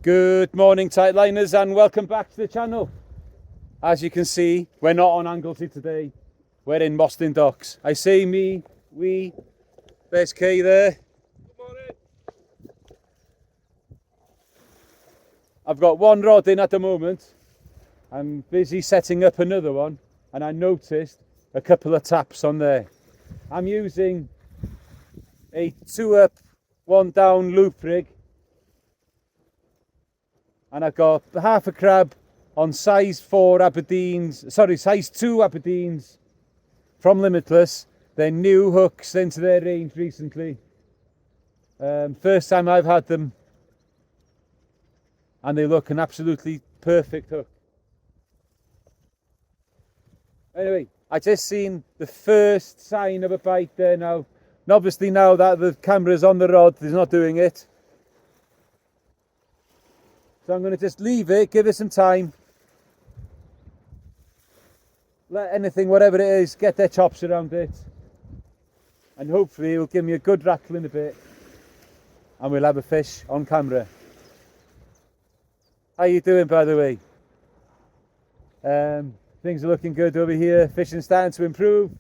Good morning, Tightliners, and welcome back to the channel. As you can see, we're not on Anglesey today. We're in Mostyn Docks. I say me, we, there's Kay there. Good morning. I've got one rod in at the moment. I'm busy setting up another one, and I noticed a couple of taps on there. I'm using a 2 up, 1 down loop rig, and I've got half a crab on size 2 Aberdeens from Limitless. They're new hooks into their range recently. First time I've had them, and they look an absolutely perfect hook. Anyway, I just seen the first sign of a bite there now. And obviously now that the camera's on the rod, it's not doing it. So I'm going to just leave it, give it some time. Let anything, whatever it is, get their chops around it. And hopefully it'll give me a good rattle in a bit. And we'll have a fish on camera. How you doing, by the way? Things are looking good over here. Fishing's starting to improve.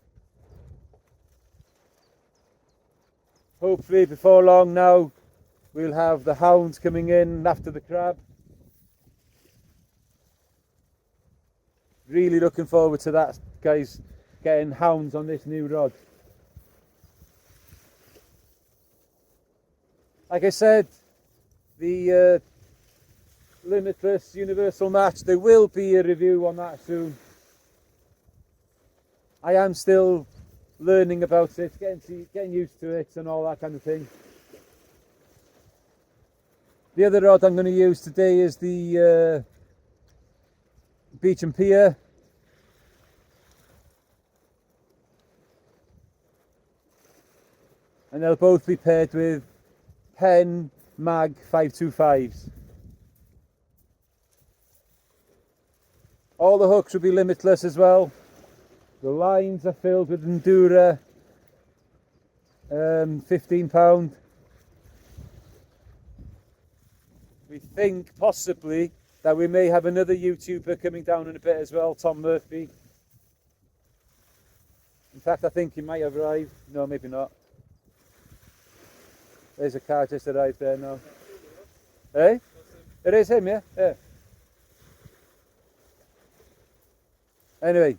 Hopefully before long now, we'll have the hounds coming in after the crab. Really looking forward to that, guys, getting hounds on this new rod. Like I said, the Limitless Universal Match, there will be a review on that soon. I am still learning about it, getting used to it and all that kind of thing. The other rod I'm going to use today is the Beach and Pier. And they'll both be paired with Penn Mag 525s. All the hooks will be Limitless as well. The lines are filled with Endura £15. We think possibly that we may have another YouTuber coming down in a bit as well, Tom Murphy. In fact, I think he might have arrived. No, maybe not. There's a car just arrived there now. Hey? It is him, yeah? Yeah. Anyway,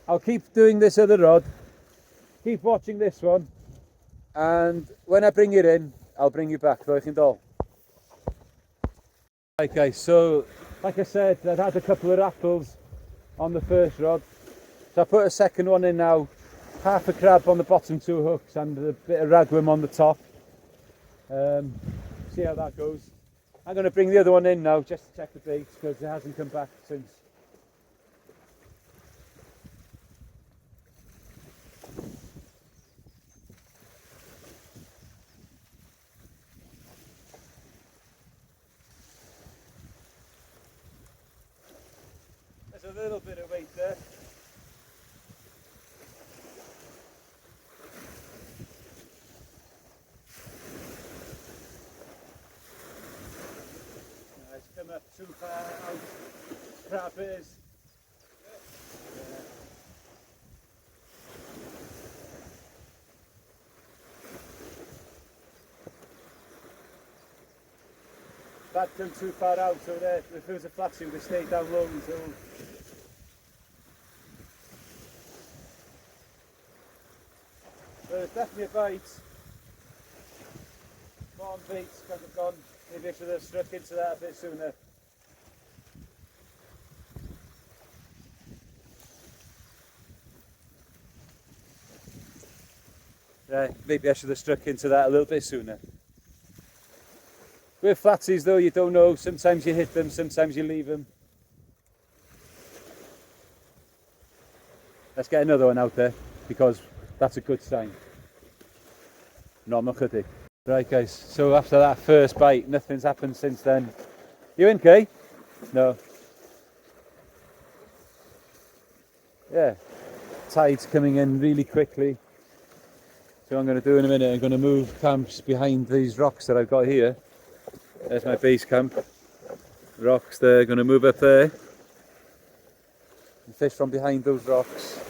I'll keep doing this other rod. Keep watching this one. And when I bring it in, I'll bring you back, though, Kindle. Right guys, so like I said, I've had a couple of rattles on the first rod. So I put a second one in now. Half a crab on the bottom 2 hooks and a bit of ragworm on the top. See how that goes. I'm going to bring the other one in now just to check the bait because it hasn't come back since. There's a little bit of weight there. It's come up too far out. Crab is. That come too far out, so there, if there was a flat suit, they stayed down low until. There's definitely a bite. Come on, baits, kind of gone. Maybe I should have struck into that a bit sooner. Right, maybe I should have struck into that a little bit sooner. With flatsies though, you don't know. Sometimes you hit them, sometimes you leave them. Let's get another one out there because that's a good sign. Normal chydig. Right guys, so after that first bite, nothing's happened since then. You in, Kay? No. Yeah, tide's coming in really quickly. So I'm going to do in a minute, I'm going to move camps behind these rocks that I've got here. There's my base camp. Rocks there, going to move up there. And fish from behind those rocks.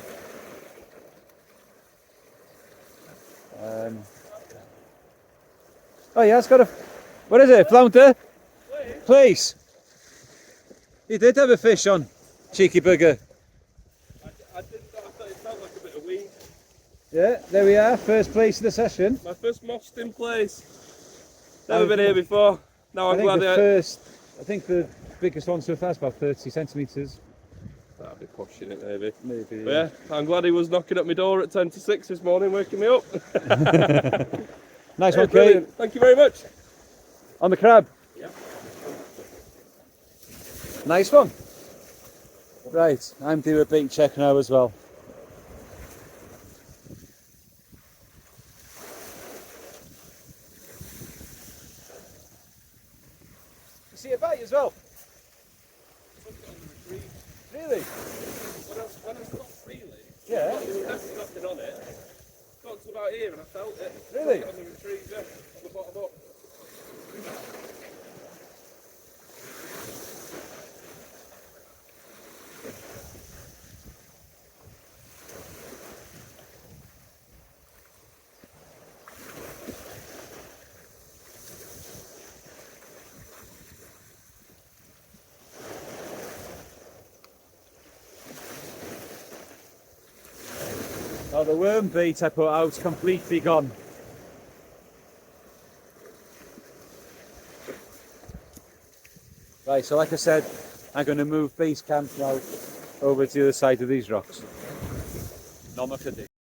Oh yeah, it's got a... What is it? Flounder? Plaice. You did have a fish on. Cheeky bugger. I didn't know, I thought it felt like a bit of weed. Yeah, there we are. First place of the session. My first Mostyn Plaice. Never been here before. Now I'm glad I think the biggest one so far is about 30 centimetres. That'd be pushing it maybe. Maybe. But yeah, I'm glad he was knocking at my door at 10 to 6 this morning, waking me up. Nice one, Kate. Brilliant. Thank you very much. On the crab. Yeah. Nice one. Right, I'm due a bait check now as well. You see a bite as well? Really? When I stopped freely, Yeah. there's nothing on it. Got to about here and I felt it. Really? On the retrieve, yeah, on the bottom up. Oh, the worm bait I put out's completely gone. Right, so like I said, I'm going to move base camp now over to the other side of these rocks.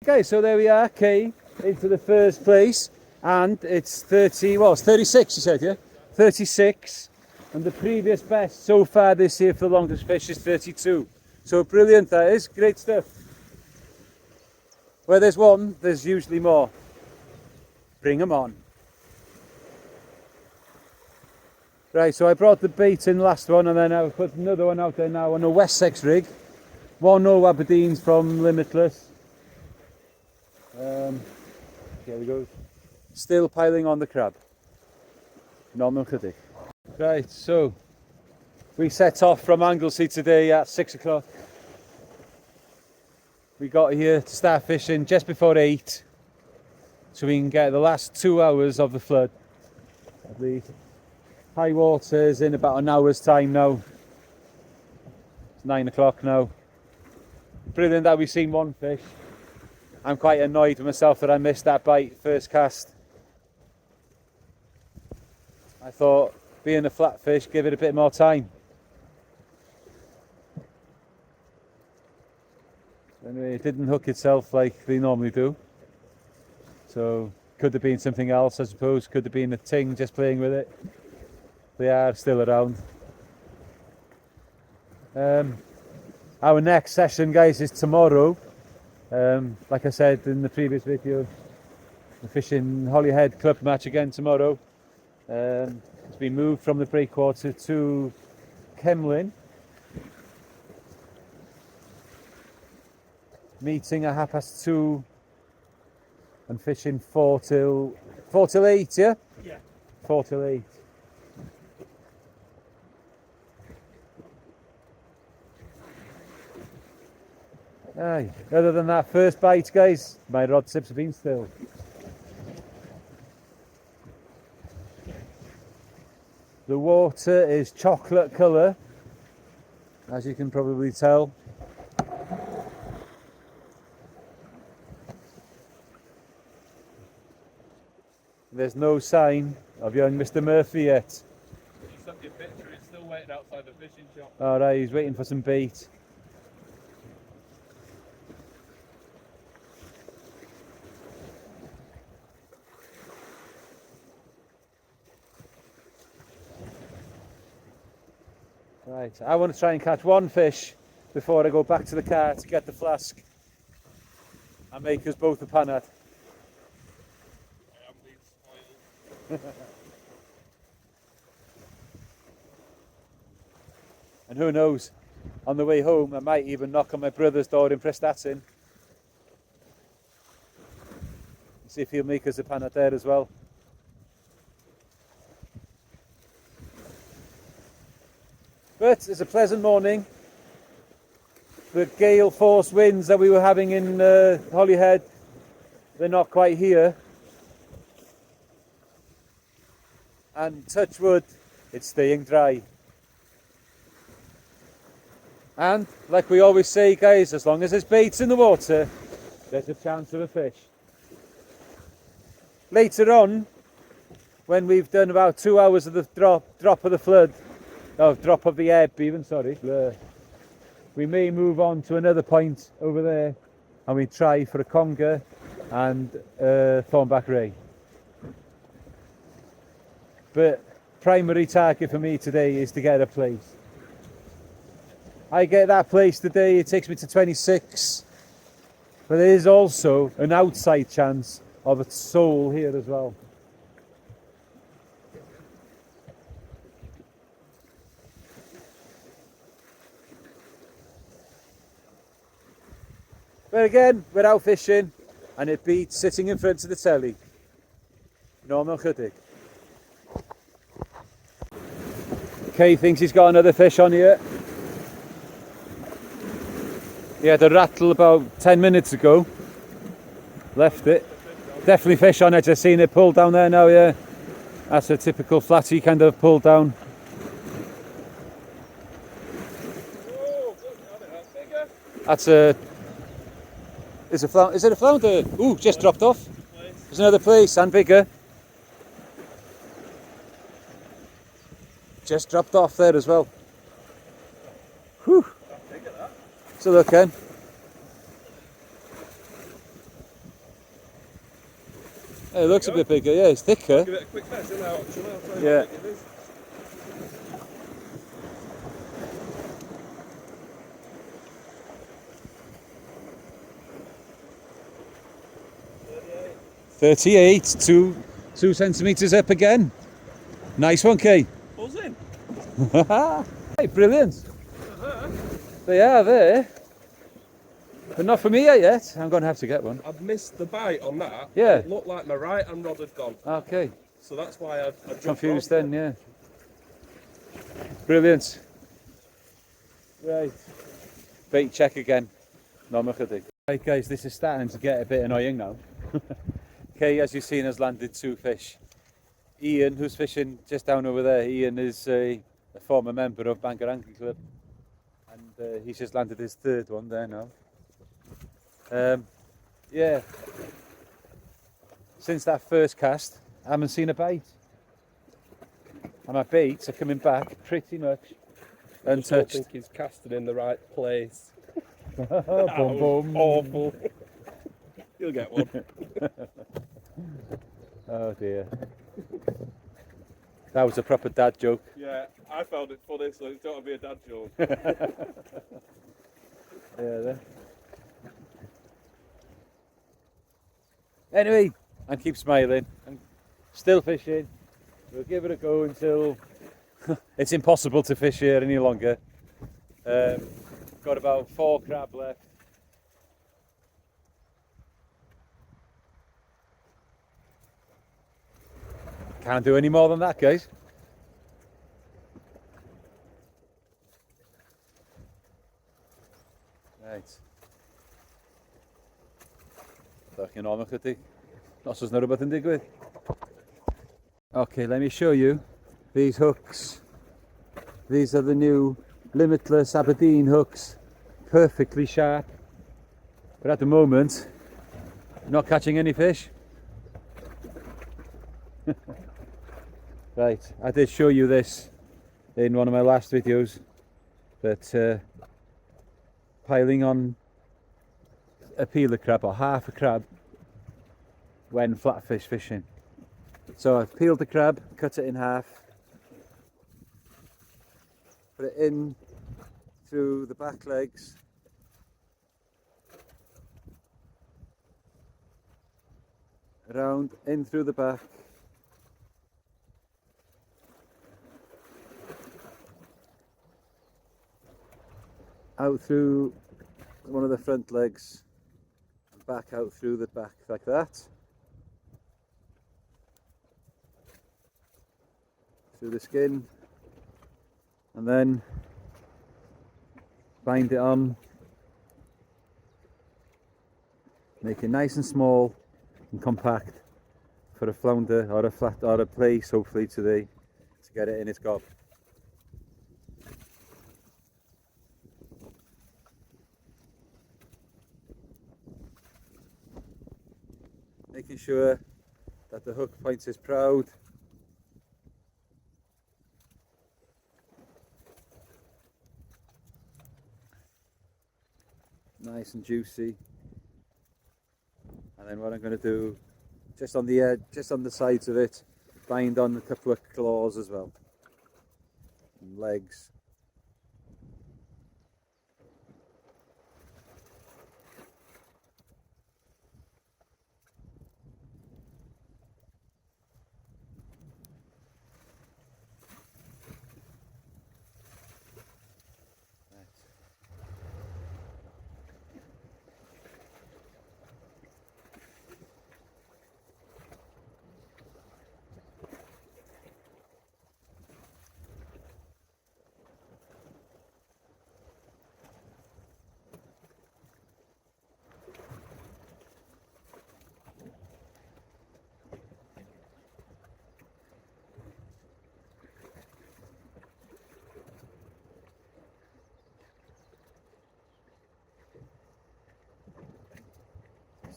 Okay, so there we are, Kay, into the first place, and it's 30, well, it's 36 you said, yeah? 36, and the previous best so far this year for the longest fish is 32. So brilliant that is, great stuff. Where there's one, there's usually more. Bring them on. Right, so I brought the bait in last one and then I've put another one out there now on a Wessex rig. 1-0 Aberdeens from Limitless. Here we go. Still piling on the crab. Normal chydig. Right, so we set off from Anglesey today at 6 o'clock. We got here to start fishing just before 8 so we can get the last 2 hours of the flood at least. High water's in about an hour's time now. It's 9 o'clock now. Brilliant that we've seen one fish. I'm quite annoyed with myself that I missed that bite first cast. I thought, being a flat fish, give it a bit more time. Anyway, it didn't hook itself like they normally do. So, could have been something else, I suppose. Could have been a ting just playing with it. They are still around. Our next session, guys, is tomorrow. Like I said in the previous video, we're fishing Holyhead Club match again tomorrow. It's been moved from the breakwater to Kemlyn. Meeting at 2:30 and fishing 4 till 8, yeah? Yeah. 4 till 8. Aye. Other than that first bite, guys, my rod tips have been still. The water is chocolate colour, as you can probably tell. There's no sign of young Mr. Murphy yet. You sent me a picture, it's still waiting outside the fishing shop. Alright, he's waiting for some bait. Right, I want to try and catch one fish before I go back to the car to get the flask and make us both a panad. I am being spoiled. And who knows, on the way home I might even knock on my brother's door in Prestatyn. See if he'll make us a panad there as well. But it's a pleasant morning. The gale force winds that we were having in Holyhead, they're not quite here. And touch wood, it's staying dry. And like we always say, guys, as long as there's baits in the water, there's a chance of a fish. Later on, when we've done about 2 hours of the drop of the flood, drop of the ebb even, sorry, we may move on to another point over there and we try for a conger and thornback ray. But primary target for me today is to get a place. I get that place today, it takes me to 26, but there is also an outside chance of a sole here as well. But again, we're out fishing and it beats sitting in front of the telly. Normal chydig. Kay thinks he's got another fish on here. He had a rattle about 10 minutes ago. Left it. Definitely fish on it. I've seen it pulled down there now, yeah. That's a typical flatty kind of pull down. That's a... Is it a flounder? Ooh, just dropped off. There's another place and bigger. Just dropped off there as well. Whew. So look in. It looks a bit bigger, yeah, it's thicker. Give it a quick measure now, actually. I'll tell you Yeah. how big it is. $38, 2 centimetres up again. Nice one, Kay. Mosin. Hey, brilliant. They are there. But not for me yet. I'm going to have to get one. I've missed the bite on that. Yeah. It looked like my right hand rod had gone. Okay. So that's why I jumped Confused off. then, yeah. Brilliant. Right. Bait check again. Normal chydig. Right guys, this is starting to get a bit annoying now. Okay, as you've seen, has landed 2 fish. Ian, who's fishing just down over there, Ian is a former member of Bangor Angling Club. And he's just landed his 3rd one there now. Yeah. Since that first cast, I haven't seen a bite. And my baits are coming back pretty much I untouched. don't think he's casting in the right place. Boom, boom. Awful. You'll get one. Oh dear. That was a proper dad joke. Yeah, I found it funny, so it's got to be a dad joke. Yeah, there. Anyway, and keep smiling. I'm still fishing. We'll give it a go until it's impossible to fish here any longer. Got about 4 crab left. Can't do any more than that, guys. Right. Fucking on chydig. Nos oes 'na rhywbeth yn digwydd. Okay, let me show you these hooks. These are the new Limitless Aberdeen hooks. Perfectly sharp. But at the moment, not catching any fish. Right, I did show you this in one of my last videos, but piling on a peeler crab or half a crab when flatfish fishing. So I've peeled the crab, cut it in half, put it in through the back legs, around in through the back, out through one of the front legs and back out through the back like that, through the skin, and then bind it on, make it nice and small and compact for a flounder or a flat or a plaice hopefully today to get it in its gob. Making sure that the hook point is proud. Nice and juicy. And then what I'm going to do, just on the edge, just on the sides of it, bind on a couple of claws as well. And legs.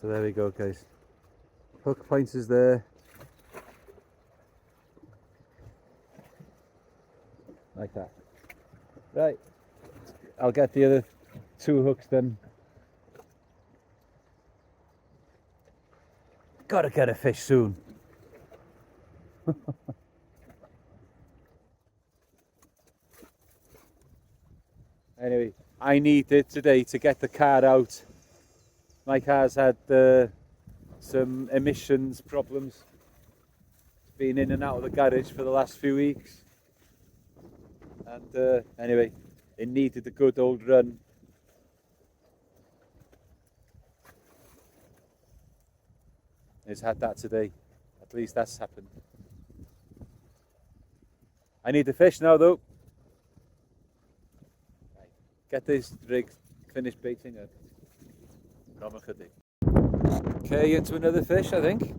So there we go, guys. Hook point is there. Like that. Right. I'll get the other 2 hooks then. Gotta get a fish soon. Anyway, I needed today to get the car out. My car's had some emissions problems. It's been in and out of the garage for the last few weeks. And anyway, it needed a good old run. It's had that today. At least that's happened. I need the fish now though. Get this rig finished baiting up. Okay, into another fish, I think.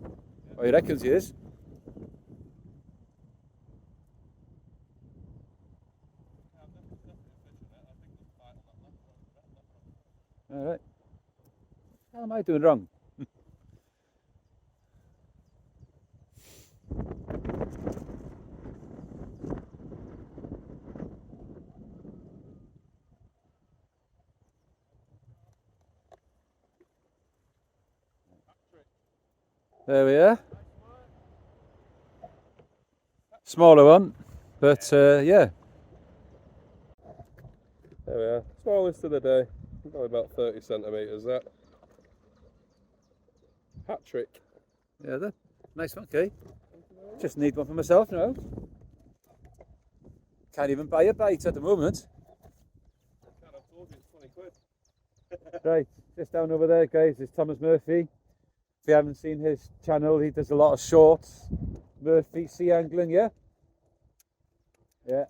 Oh, he reckons he is. Alright. What am I doing wrong? There we are. Smaller one, but yeah. There we are. Smallest of the day. Probably about 30 centimetres that. Hat trick. Yeah, that nice one, okay. Just need one for myself now. Can't even buy a bite at the moment. I've told you it's 20 quid. Right, just down over there, guys, is Thomas Murphy. If you haven't seen his channel, he does a lot of shorts. Murphy Sea Angling, yeah? Yeah.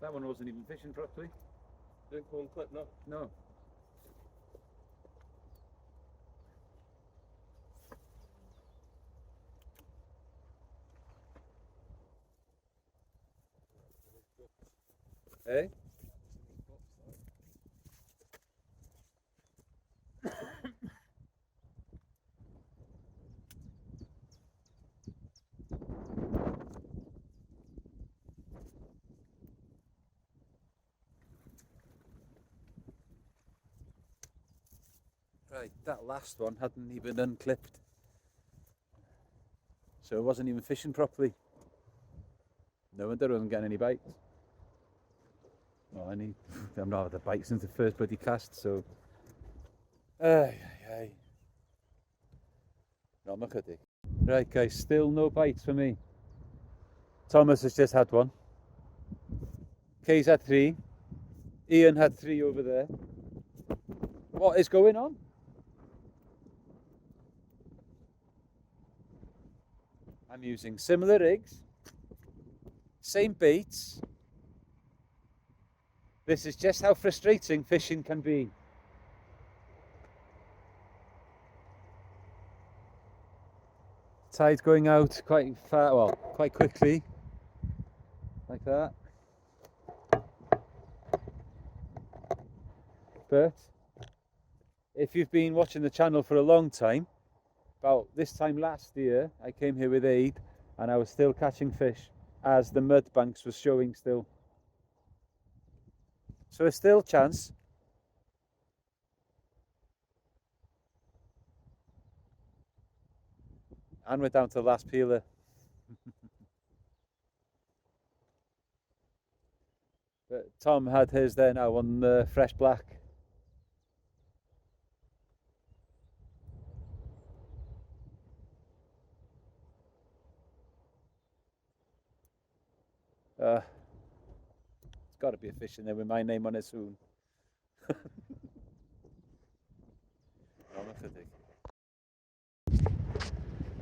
That one wasn't even fishing properly. Didn't go on clip, no. No. Eh? Right, that last one hadn't even unclipped. So it wasn't even fishing properly. No wonder I wasn't getting any bites. Well, I'm not had the bite since the first bloody cast, so. Not much of it. Right guys, still no bites for me. Thomas has just had one. Kay's had 3. Ian had 3 over there. What is going on? I'm using similar rigs, same baits. This is just how frustrating fishing can be. Tide's going out quite far, well, quite quickly, like that. But if you've been watching the channel for a long time, about this time last year, I came here with Aid and I was still catching fish as the mud banks was showing still. So there's still a chance. And we're down to the last peeler. But Tom had his there now on the fresh black. It's got to be a fish in there with my name on it soon.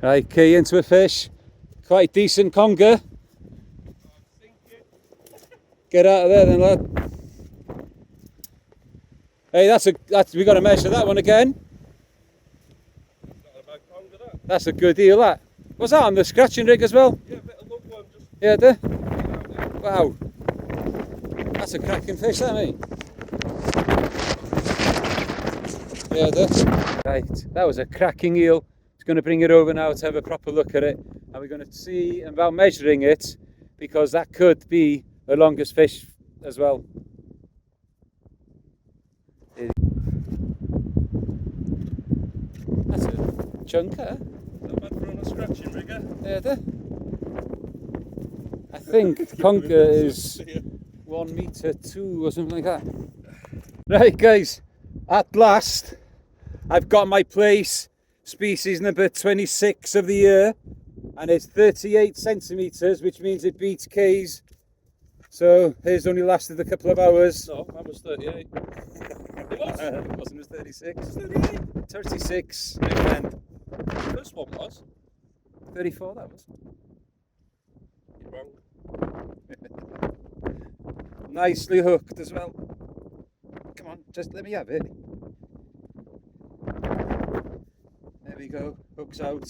Right, key into a fish. Quite decent conger. Get out of there then, lad. Hey, we got to measure that one again. That's a good deal, that. Was that on the scratching rig as well? Yeah, a bit of lug one. Yeah, there. Wow. That's a cracking fish, that, mate. Yeah, there. Right, that was a cracking eel. It's going to bring it over now to have a proper look at it. And we're going to see about measuring it, because that could be the longest fish as well. That's a chunker. Not bad for on a scratching rigger. Yeah, there. I think conker is 1 meter 2 or something like that. Right guys, at last I've got my place, species number 26 of the year, and it's 38 centimeters, which means it beats Kay's. So his only lasted a couple of hours. No, that was 38. It wasn't, it was 36. 38? 36, and The first one was. 34 that was. You're wrong. Nicely hooked as well. Come on, just let me have it. There we go, hooks out.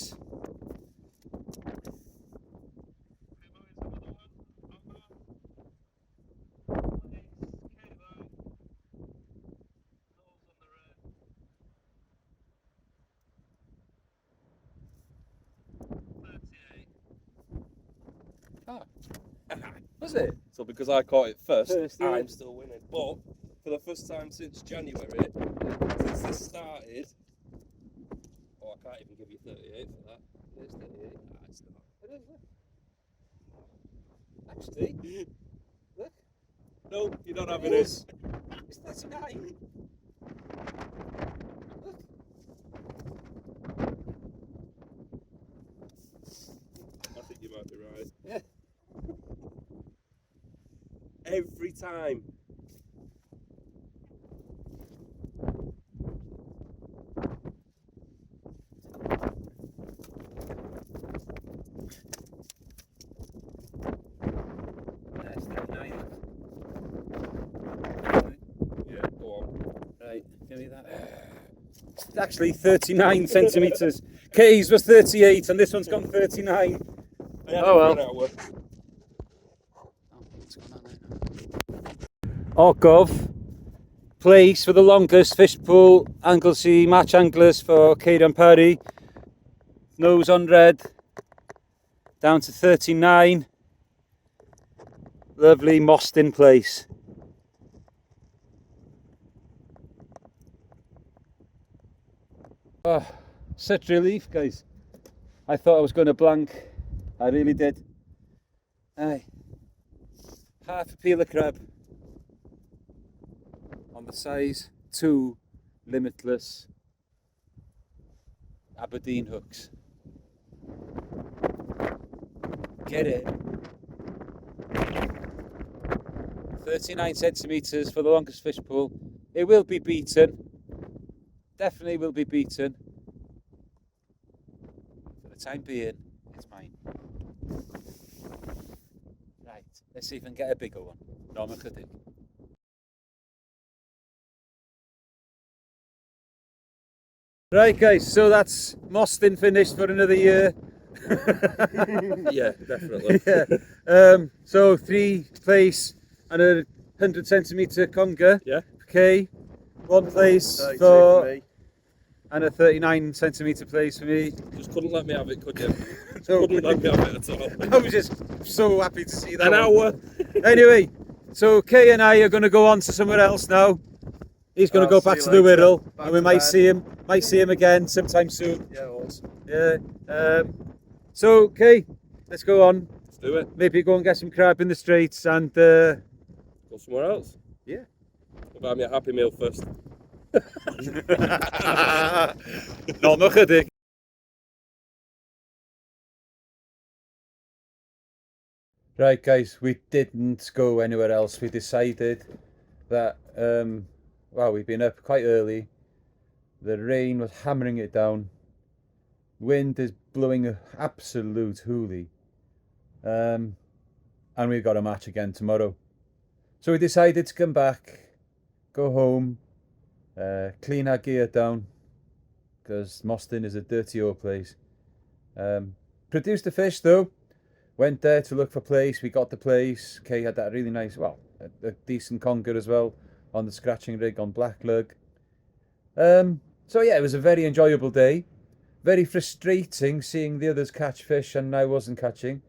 Ah, was it? So because I caught it first, Yeah. I'm still winning. But for the first time since January, since this started, oh, I can't even give you 38 for that. It's 38. Nah, it's not. It is, look. Actually, look. No, you're not having It it. is. It's 39. Look. I think you might be right. Yeah. Every time. That's 39. Yeah, go on. Right, give me that. It's actually 39 centimetres. Kay's was 38 and this one's gone 39. Oh well. Mostyn Plaice for the longest fish pool. Anglesey match anglers for Kay and Parry. Nose on red. Down to 39. Lovely Mostyn Plaice. Oh, such relief, guys. I thought I was going to blank. I really did. Aye. Half a peeler crab on the size 2 limitless Aberdeen hooks. Get it. 39 centimetres for the longest fish pool. It will be beaten. Definitely will be beaten. For the time being, it's mine. Right, let's see if I can get a bigger one. No, I'm kidding. Right guys, so that's Mostyn finished for another year. Yeah, definitely. Yeah. So 3 Plaice and a 100 centimetre conger. Yeah. Okay. 1 Plaice 32 for for me. and a 39 centimetre Plaice for me. Just couldn't let me have it, could you? So Couldn't let me have it at all. I was just so happy to see that. An hour. Anyway, so Kay and I are going to go on to somewhere else now. He's going to go back to the Whittle, and we might see him again sometime soon. Yeah, awesome. Yeah. So Kay, let's go on. Let's do it. Maybe go and get some crab in the Straits and Go somewhere else. yeah. Buy me a Happy Meal first. No, nog chydig. Right guys, we didn't go anywhere else. We decided that well, we've been up quite early. The rain was hammering it down. Wind is blowing an absolute hoolie. And we've got a match again tomorrow. So we decided to come back, go home, clean our gear down, because Mostyn is a dirty old place. Produced the fish though. Went there to look for Plaice. We got the Plaice. Kay had that really nice, well, a decent conger as well on the scratching rig on black lug. So yeah, it was a very enjoyable day. Very frustrating seeing the others catch fish and I wasn't catching.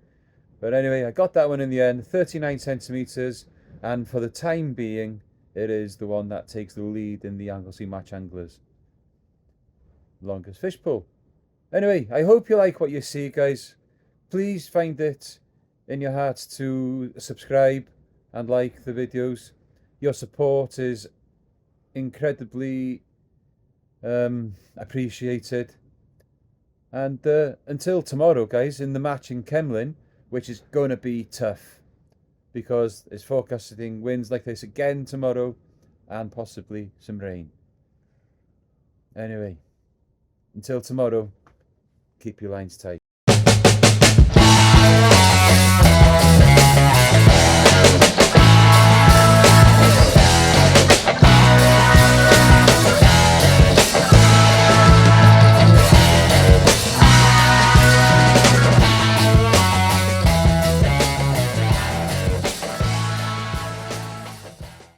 But anyway, I got that one in the end, 39 centimetres, and for the time being, it is the one that takes the lead in the Anglesey Match Anglers longest fish pool. Anyway, I hope you like what you see, guys. Please find it in your hearts to subscribe and like the videos. Your support is incredibly appreciated. And until tomorrow, guys, in the match in Kemlyn, which is going to be tough because it's forecasting winds like this again tomorrow and possibly some rain. Anyway, until tomorrow, keep your lines tight.